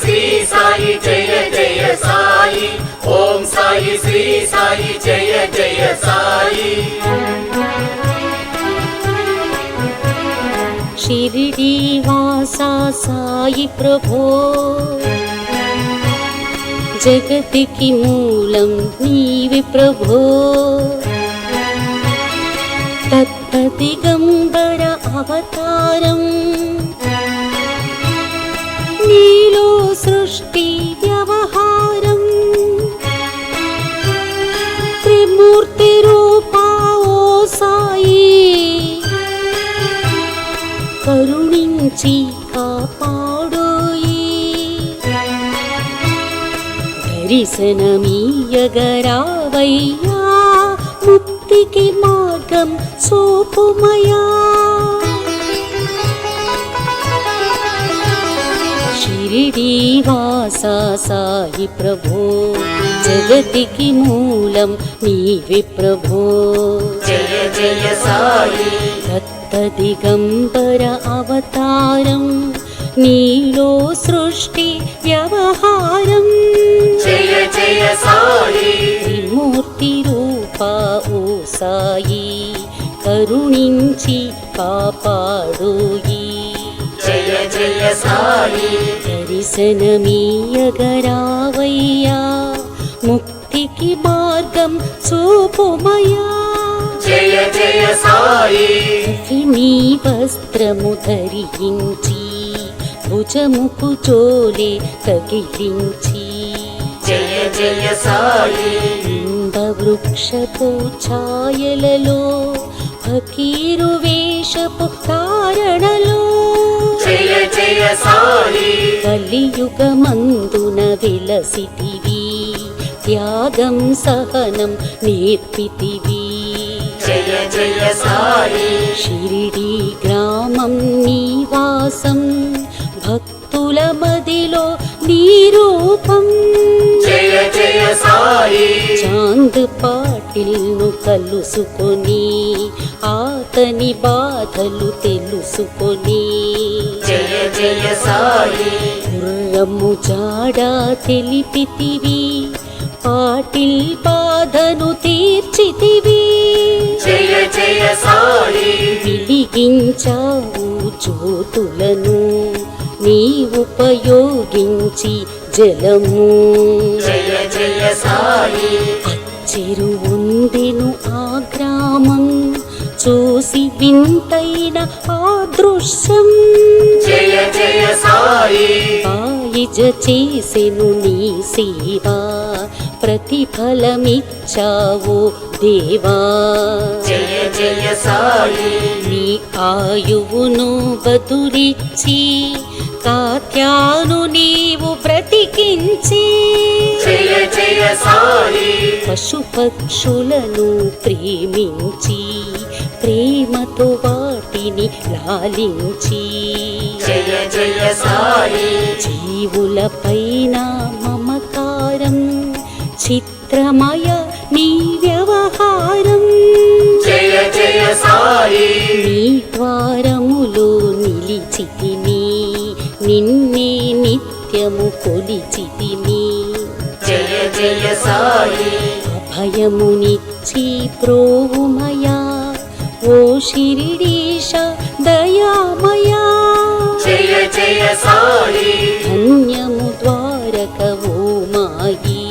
శ్రీ సాయి జయ జయ సాయి, ఓం సాయి శ్రీ సాయి జయ జయ సాయి. शिरडी वासा साई प्रभो, जगतिकी मूलं नीवे प्रभो. तत्तदिगंबर अवतारं नीलो सृष्टि व्यवहारं, त्रिमूर्ति रूपा ओ साई, కరుణించి కాపాడోయి. దర్శనమీయగరావయ్యా, ముక్తికి మార్గం చూపుమయా. షిరిడీ వాసా సాయి ప్రభో, జగతికి మూలం నీవే ప్రభో. జయ జయ సాయి. తదిగంబర అవతారం నీలో సృష్టి వ్యవహారం. జయ జయ సాయి. త్రిమూర్తి రూపా ఓ సాయి, కరుణించి కాపాడోయి. జయ జయ సాయి. దర్శనమీయగరావయ్యా, ముక్తికి మార్గం చూపుమయా. జయ జయ సాయి. నీ వస్త్రము ధరించి, భుజముకు చోలే తగిలించి. జయ జయ సాయి. ఇంద వృక్షపు ఛాయలలో, ఫకీరు వేషపు ధారణలో. జయ జయ సాయి. కలియుగమందున విలసితివి, త్యాగం సహనం నేర్పితివి. జయ జయ సాయి. షిరిడీ గ్రామం నివాసం, భక్తుల మదిలో నీ రూపం. జయ జయ సాయి. చాంద్ పాటిల్ను కలుసుకొని, ఆతని బాధలు తెలుసుకొని. జయ జయ సాయి. గుర్రము జాడ తెలిపితివి, పాటిల్ బాధను తీర్చితివి. జయ జయ సాయి. వెలిగించావు జ్యోతులను, నీ ఉపయోగించి జలము. జయ జయ సాయి. చెరువుందెను ఆ గ్రామం, చూసి వింతైన ఆ దృశ్యం. జయ జయ సాయి. బాయిజ చేసెను నీ సేవా, ప్రతిఫలమిచ్చావు దేవా. జయ జయ సాయి. నీ ఆయువును బదులిచ్చి, కాత్యాను నీవు బ్రతికించి. జయ జయ సాయి. పశుపక్షులను ప్రేమించి, ప్రేమతో వాటిని లాలించి. జయ జయ సాయి. జీవుల పైన మమకారం, చిత్రమయ నీ వ్యవహారం. జయ జయ సాయి. నీ ద్వారములో నిలిచితిని, నిన్నే నిత్యము కొలిచితిని. జయ జయ సాయి. అభయమునిచ్చి ప్రోవుమయా, ఓ షిరిడీశ దయామయా. జయ జయ సాయి. ధన్యము ద్వారక ఓ మాయి,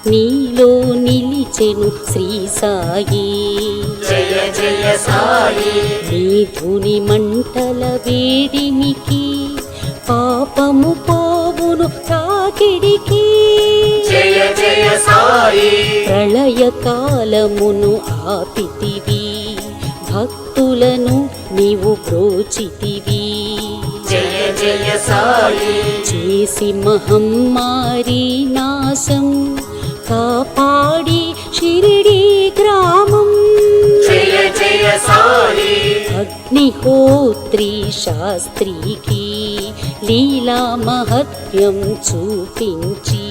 నీలో నిలిచెను శ్రీ సాయి. జయ జయ సాయి. నీ ధుని మంటల వేడిమికి, పాపము పోవును తాకిడికి. జయ జయ సాయి. ప్రళయ కాలమును ఆపితివి, భక్తులను నీవు బ్రోచితివి. జయ జయ సాయి. చేసి మహమ్మారి నాశం, కాపాడి షిరిడీ గ్రామం. జయ జయ సాయి. అగ్నిహోత్రి శాస్త్రికి లీలా మహత్యం చూపించి.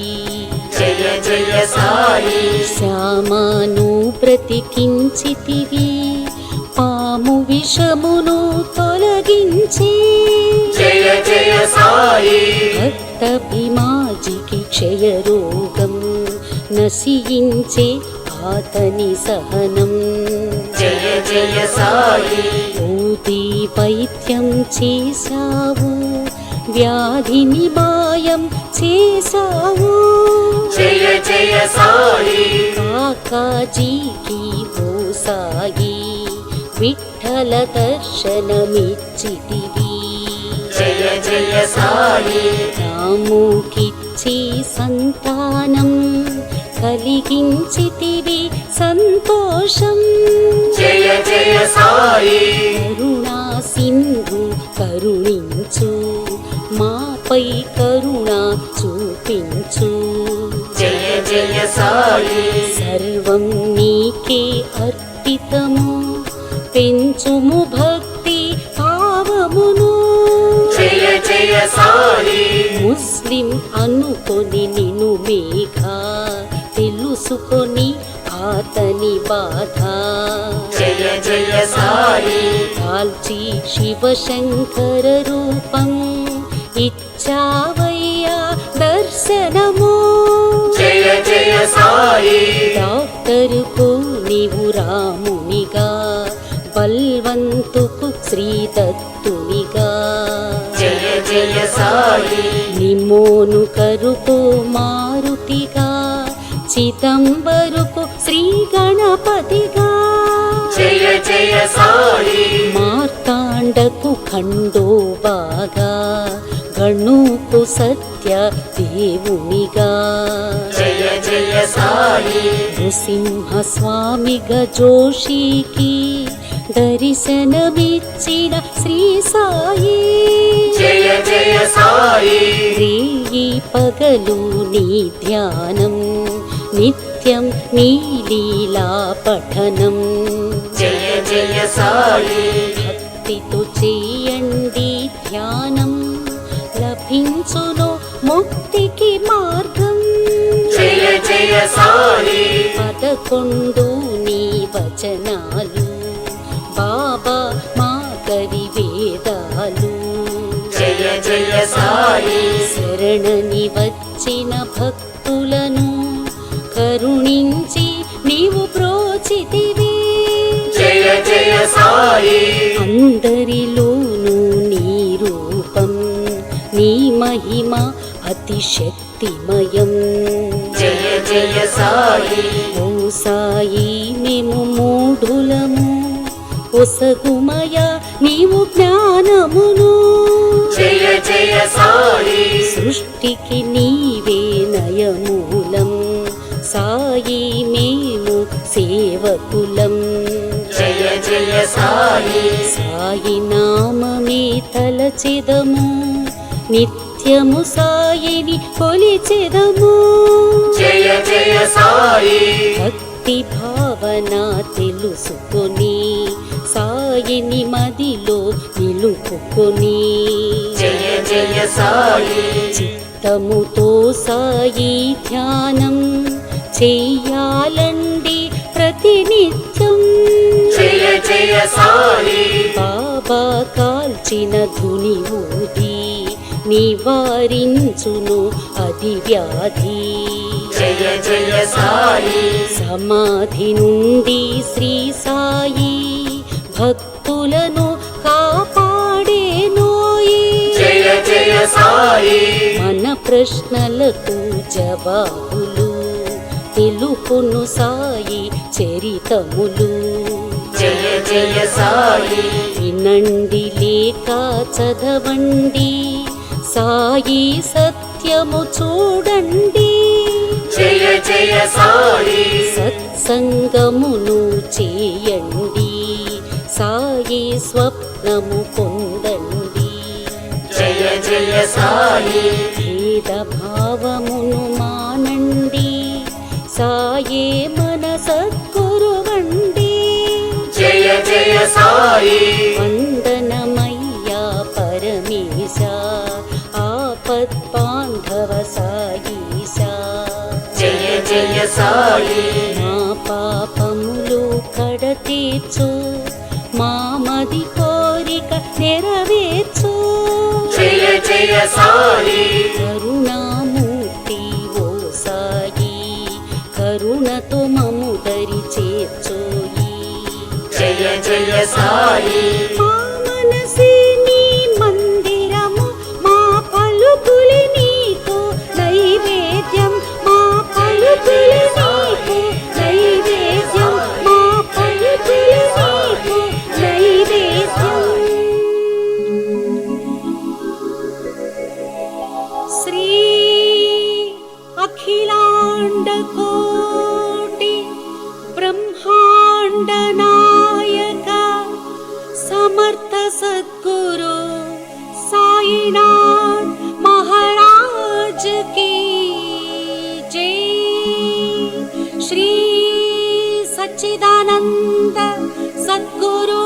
జయ జయ సాయి. శ్యామాను బ్రతికించితివి, పాము విషమును తొలగించి జయ జయ సాయి భక్త భీమాజికి క్షయరోగం నశించే ఆతని సహనం జయ జయ సాయి ఊది వైద్యం చేశావు వ్యాధిని మాయం చేశావు జయ జయ సాయి కాకాజీకి ఓ సాయి విఠల దర్శనమిచ్చితివి జయ జయ సాయి రాముకిచ్చి సంతానం కలిగించితివి సంతోషం జయ జయ సాయి కరుణా సింధు కరుణించు మాపై కరుణ చూపించు జయ జయ సాయి సర్వం నీకే అర్పితము పెంచుము భక్తి భావమును జయ జయ సాయి ముస్లిం అనుకొని నిన్ను మేఘ తెలుసుకొని ఆతని బాధ జయ జయ సాయి కాల్చి శివశంకర రూపం ఇచ్చావయ్యా దర్శనము జయ జయ సాయి డాక్టరుకు నీవు రామునిగా బల్వంతుకు శ్రీదత్తునిగా జయ జయ సాయి నిమోను కరుకు మారుతిగా చిదంబరుకు శ్రీ గణపతిగా జయ జయ సాయి మార్తాండకు ఖండోబాగా గణుకు సత్య దేవునిగా జయ జయ సాయి నృసింహ స్వామిగా జోషికి దర్శనమిచ్చిన శ్రీ సాయి జయ జయ సాయి రేయి పగలు నీ ధ్యానం నిత్యం నీ లీలా పఠనం జయ జయ సాయి భక్తితో చేయండి ధ్యానం లభించును ముక్తికి మార్గం జయ జయ సాయి 11 నీ వచనాలు బాబా మా కవి వేదాలు జయ జయ సాయి శరణని వచ్చిన భక్తులను కరుణించి నీవు ప్రోచితివి జయ జయ సాయి అందరిలోనూ నీ రూపం నీ మహిమ అతిశక్తిమయం జయ జయ సాయి ఓ సాయి మేము మూఢులము ఒసగుమయ నీవు జ్ఞానమును జయ జయ సాయి సృష్టికి నీవే నయమూలం సాయి మేము సేవకులం జయ జయ సాయి సాయి నామమే తలచెదము నిత్యము సాయిని కొలిచెదము జయ జయ సాయి భక్తి భావన తెలుసుకొని సాయిని మదిలో నిలుపుకొని జయ జయ సాయి చిత్తముతో సాయి ధ్యానం చెయ్యాలండి ప్రతినిత్యం జయ జయ సాయి బాబా కాల్చిన ధుని ఊది నివారించును అది వ్యాధి జయ జయ సాయి సమాధి నుండి శ్రీ సాయి భక్తులను కాపాడేనోయి జయ జయ సాయి మన ప్రశ్నలకు జవాబులు తెలుపును సాయి చరితములు జయ జయ సాయి వినండి లేక చదవండి సాయి సత్యము చూడండి జయ జయ సాయి సత్సంగమును చేయండి సాయి స్వప్నము పొందండి జయ జయ సాయి భేద భావమును మానండి సాయే మన సద్గురువండి జయ జయ సాయి వందనమయ్యా పరమేశ ఆపత్ బాంధవ సాయీశా జయ జయ సాయి మా పాపములు కడతీర్చు మామది కోరిక నెరవేర్చు జయ జయ సాయి కరుణామూర్తి ఓ సాయి కరుణతో మము దరి చేర్చోయి జయ జయ సాయి మా మనసే నీ మందిరము మా పలుకులి నీకు నైవేద్యం మా పలుకులి నీకు నైవేద్యం మా పలుకులి నీకు నైవేద్యం శ్రీ అఖిలాండ కోటి బ్రహ్మాండ నాయక సమర్థ సద్గురు సాయినాథ్ మహారాజ్ की जय श्री सच्चिदानंद सद्गुरु